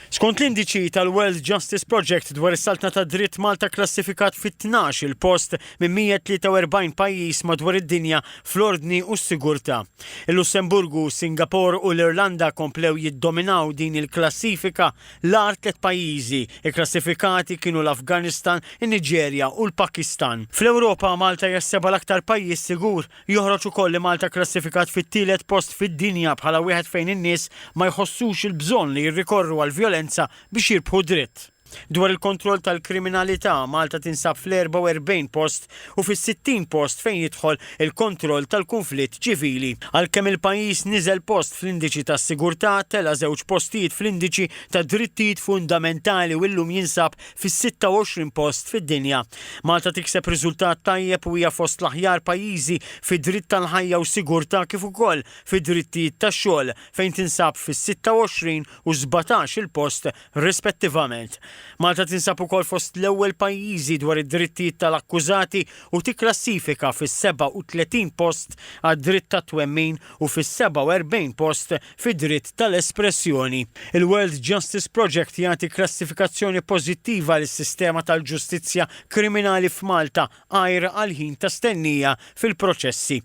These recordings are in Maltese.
Skont l-indiċi tal-World Justice Project dwar is-saltna ta' dritt Malta klassifikat fit-12 il-post minn 143 pajjiż madwar id-dinja fl-ordni u s-sigurtà. Il-Lussemburgu, Singapore u l-Irlanda komplew jiddominaw din il-klassifika. L-ar 3 pajjiżi ikklassifikati kienu l-Afganistan, in-Niġerja u l-Pakistan. Fl-Ewropa Malta jasseba l-aktar pajjiż sigur. Joħroġ ukoll li Malta klassifikat fit-tielet post fid-dinja bħala wieħed fejn in-nies ma jħossux il-bżonn li jirrikorru għal violenza biex jirbħu dritt. Dwar il-kontroll tal-kriminalità, Malta tinsab fl-44 post u fis-60 post fejn jidħol il-kontroll tal-konflitt ċivili. Għalkemm il-pajjiż niżel post fl-indiċi tas-sigurtà, tela 2 postijiet fl-indiċi ta' drittijiet fundamentali u llum jinsab fis-26 post fid-dinja. Malta tikseb riżultat tajjeb u hija fost l-aħjar pajjiżi fid-dritt tal-ħajja u sigurtà kif ukoll fid-drittijiet tax-xogħol fejn tinsab fis-26 u 17 il-post rispettivament. Malta tinsab ukoll fost l-ewwel pajjiżi dwar id-drittijiet tal-akkużati u tikklassifika fis-37 post għad-dritt tat-twemmin u fis-47 post fid-dritt tal-espressjoni. Il-World Justice Project jagħti klassifikazzjoni pożittiva lis-sistema tal-ġustizzja kriminali f'Malta għajr għal ħin ta' stennija fil-proċessi.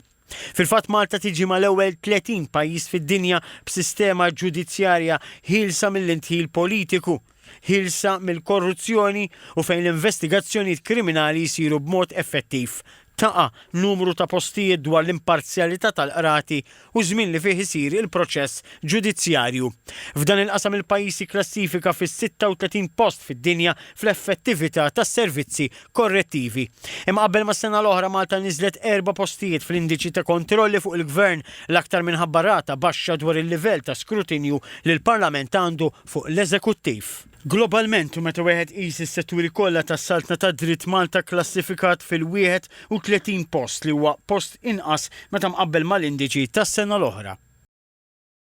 Fil-fatt Malta tiġi mal-ewwel 30 pajjiż fid-dinja b'sistema ġudizzjarja ħielsa mill-intħil politiku, ħilsa mill-korruzzjoni u fejn l-investigazzjonijiet kriminali jsiru b'mod effettiv. Taqa' numru ta' postijiet dwar l-imparzjalità tal-qrati u żmien li fih isir il-proċess ġudizzjarju. F'dan il-qasam il-pajjiż jikklassifika fis-36 post fid-dinja fl-effettività tas-servizzi korrettivi. Imma qabel ma s-sena l-oħra Malta niżlet 4 postijiet fl-indiċi ta' kontrolli fuq il-Gvern l-aktar minħabba rata baxxa dwar il-livell ta' skrutinju li l-Parlament għandu fuq l-Eżekuttiv. Globalment u meta wieħed qis is-setturi kollha tas-saltna ta' dritt Malta klassifikat fil-31 post li huwa post inqas meta mqabbel mal-indiċi tas-sena l-oħra.